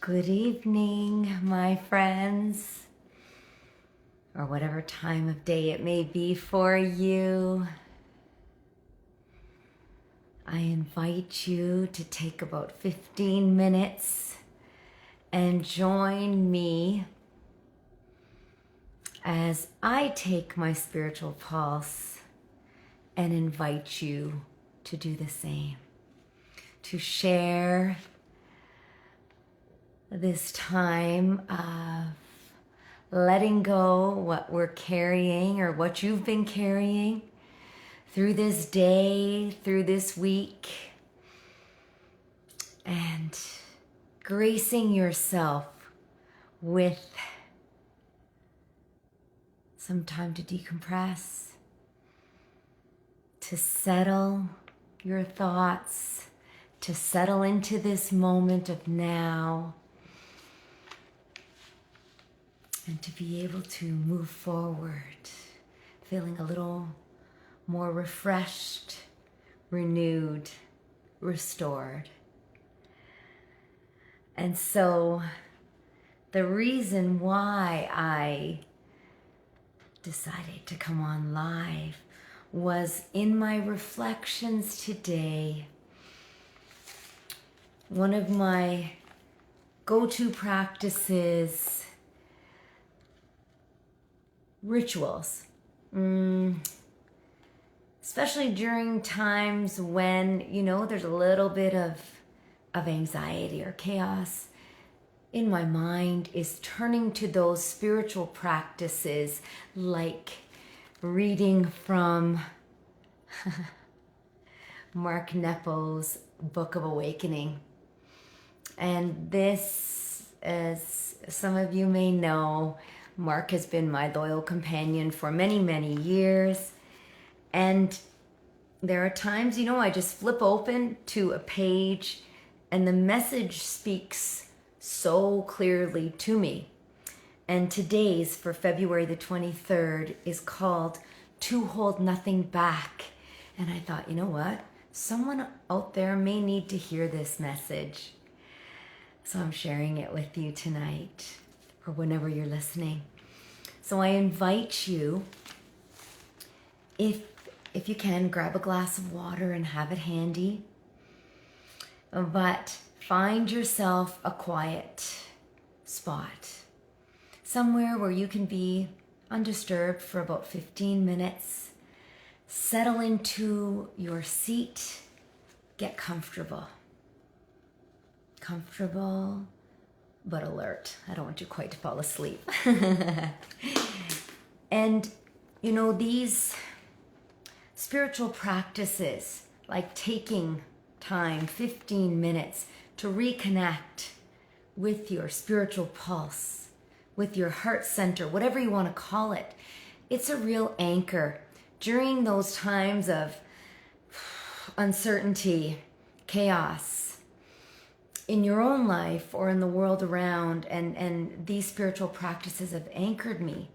Good evening, my friends, or whatever time of day it may be for you. I invite you to take about 15 minutes and join me as I take my spiritual pulse and invite you to do the same, to share this time of letting go what we're carrying or what you've been carrying through this day, through this week, and gracing yourself with some time to decompress, to settle your thoughts, to settle into this moment of now, and to be able to move forward, feeling a little more refreshed, renewed, restored. And so the reason why I decided to come on live was in my reflections today. One of my go-to practices, rituals, especially during times when, there's a little bit of anxiety or chaos in my mind, is turning to those spiritual practices like reading from Mark Nepo's Book of Awakening. And this, as some of you may know, Mark has been my loyal companion for many, many years. And there are times, I just flip open to a page and the message speaks so clearly to me. And today's, for February the 23rd, is called To Hold Nothing Back. And I thought, you know what? Someone out there may need to hear this message. So I'm sharing it with you tonight or whenever you're listening. So I invite you, if you can, grab a glass of water and have it handy. But find yourself a quiet spot, somewhere where you can be undisturbed for about 15 minutes. Settle into your seat, get comfortable. Comfortable, but alert. I don't want you quite to fall asleep. And, these spiritual practices, like taking time, 15 minutes, to reconnect with your spiritual pulse, with your heart center, whatever you want to call it. It's a real anchor during those times of uncertainty, chaos in your own life or in the world around. And these spiritual practices have anchored me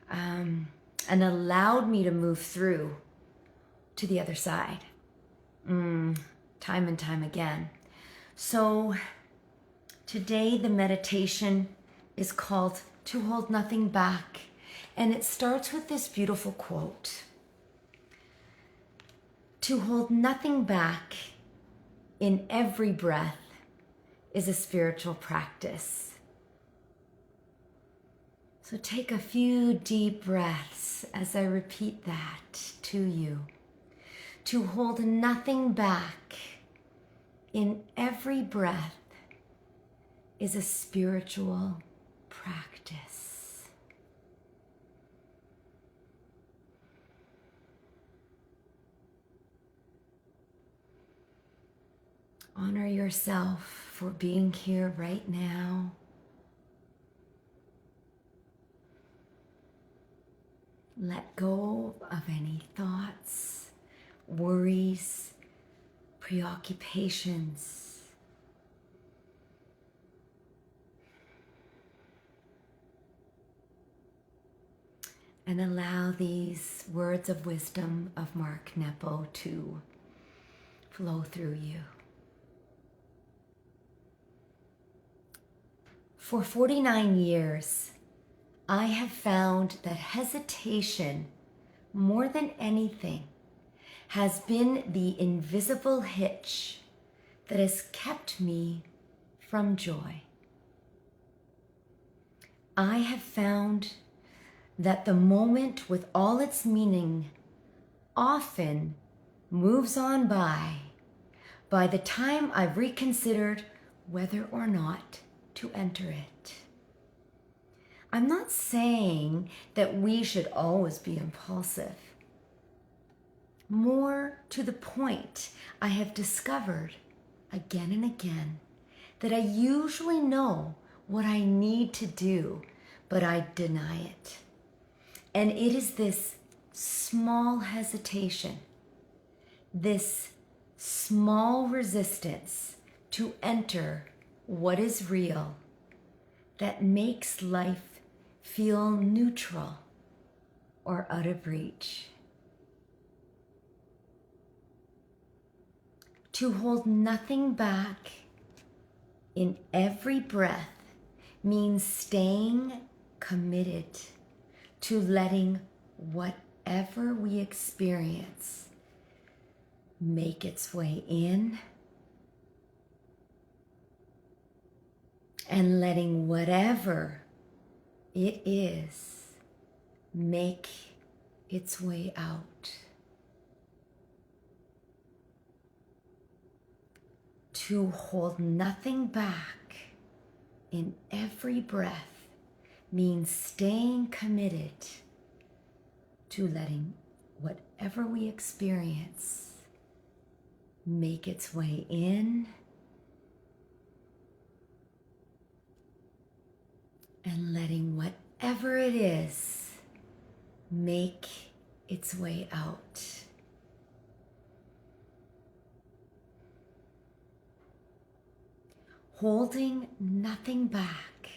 and allowed me to move through to the other side, time and time again. So today the meditation is called To Hold Nothing Back, and it starts with this beautiful quote. To hold nothing back in every breath is a spiritual practice. So take a few deep breaths as I repeat that to you. To hold nothing back in every breath is a spiritual practice. Honor yourself for being here right now. Let go of any thoughts, worries, preoccupations. And allow these words of wisdom of Mark Nepo to flow through you. For 49 years, I have found that hesitation, more than anything, has been the invisible hitch that has kept me from joy. I have found that the moment with all its meaning often moves on by the time I've reconsidered whether or not to enter it. I'm not saying that we should always be impulsive. More to the point, I have discovered again and again that I usually know what I need to do, but I deny it. And it is this small hesitation, this small resistance to enter what is real, that makes life feel neutral or out of reach. To hold nothing back in every breath means staying committed to letting whatever we experience make its way in, and letting whatever it is make its way out. To hold nothing back in every breath means staying committed to letting whatever we experience make its way in and letting whatever it is make its way out. Holding nothing back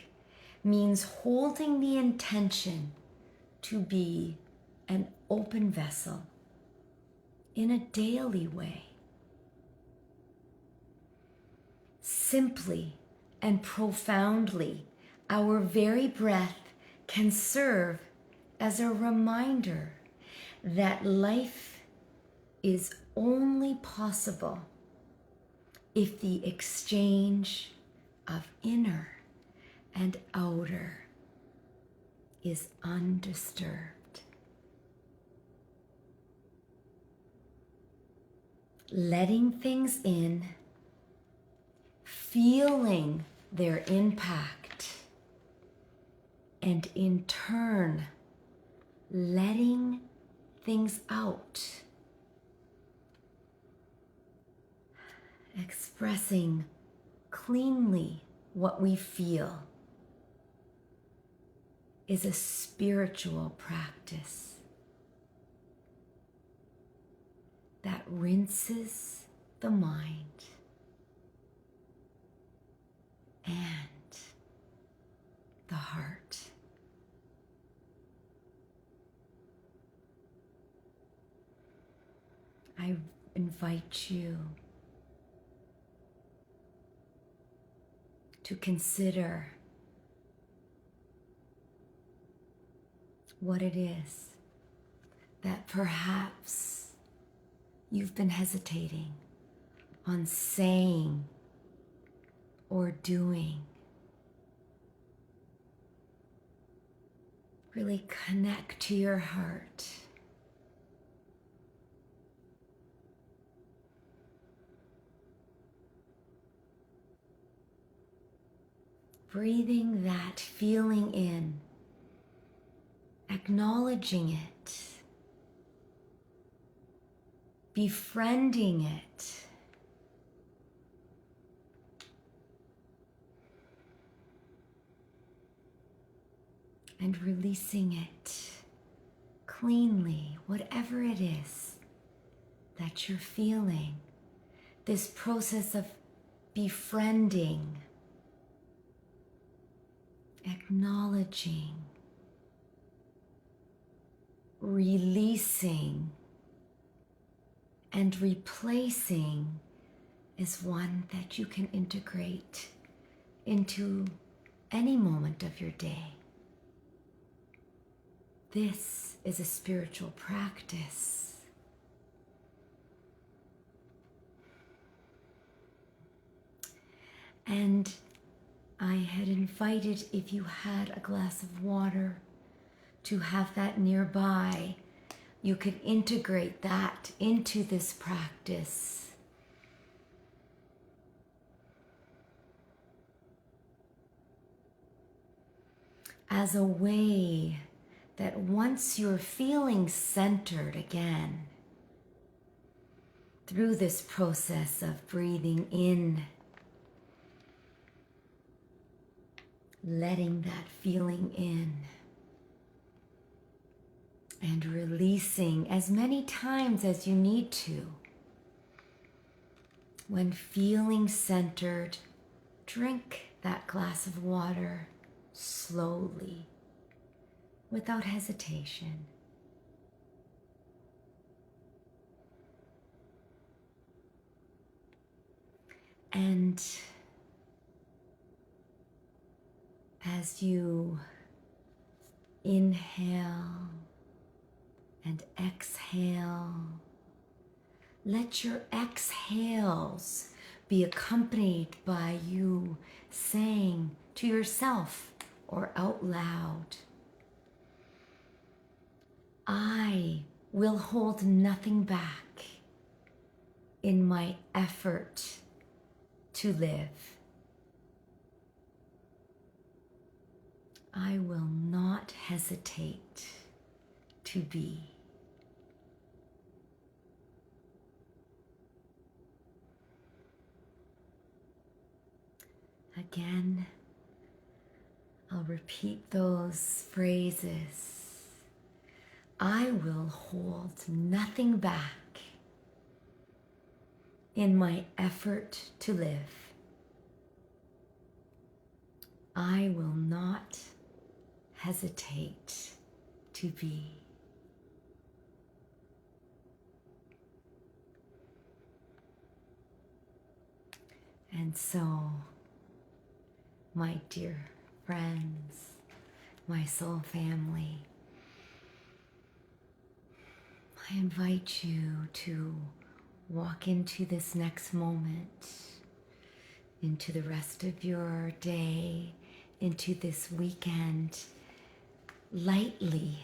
means holding the intention to be an open vessel in a daily way. Simply and profoundly, our very breath can serve as a reminder that life is only possible if the exchange of inner and outer is undisturbed. Letting things in, feeling their impact, and in turn, letting things out. Expressing cleanly what we feel is a spiritual practice that rinses the mind and the heart. I invite you to consider what it is that perhaps you've been hesitating on saying or doing. Really connect to your heart. Breathing that feeling in, acknowledging it, befriending it, and releasing it cleanly, whatever it is that you're feeling. This process of befriending, acknowledging, releasing, and replacing is one that you can integrate into any moment of your day. This is a spiritual practice. And I had invited, if you had a glass of water, to have that nearby. You could integrate that into this practice. As a way that once you're feeling centered again, through this process of breathing in, letting that feeling in, and releasing as many times as you need to. When feeling centered, drink that glass of water slowly, without hesitation. And as you inhale and exhale, let your exhales be accompanied by you saying to yourself or out loud, I will hold nothing back in my effort to live. I will not hesitate to be. Again, I'll repeat those phrases. I will hold nothing back in my effort to live. I will not hesitate to be. And so, my dear friends, my soul family, I invite you to walk into this next moment, into the rest of your day, into this weekend, lightly,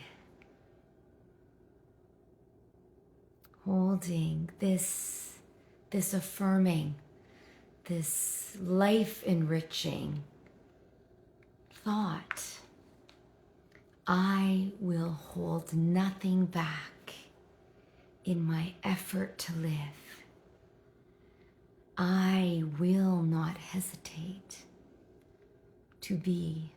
holding this affirming, this life-enriching thought. I will hold nothing back in my effort to live. I will not hesitate to be.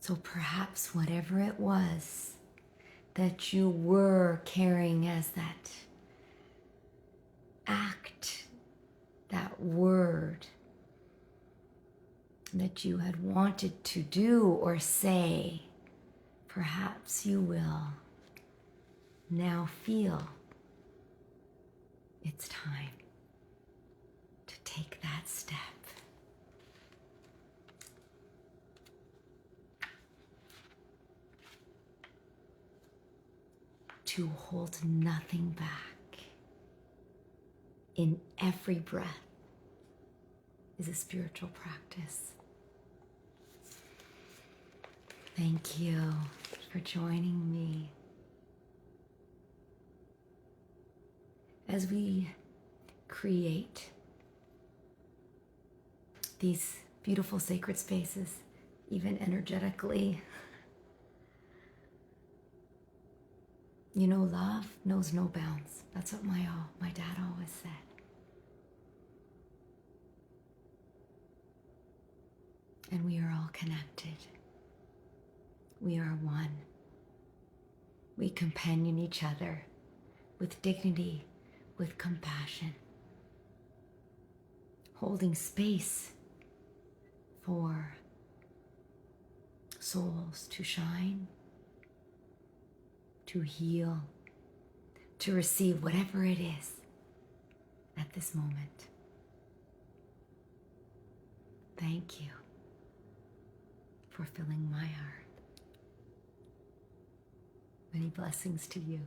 So perhaps whatever it was that you were carrying as that act, that word that you had wanted to do or say, perhaps you will now feel it's time to take that step. To hold nothing back in every breath is a spiritual practice. Thank you for joining me as we create these beautiful sacred spaces, even energetically. You know, love knows no bounds. That's what my dad always said. And we are all connected. We are one. We companion each other with dignity, with compassion, holding space for souls to shine, to heal, to receive whatever it is at this moment. thank you for filling my heart. Many blessings to you.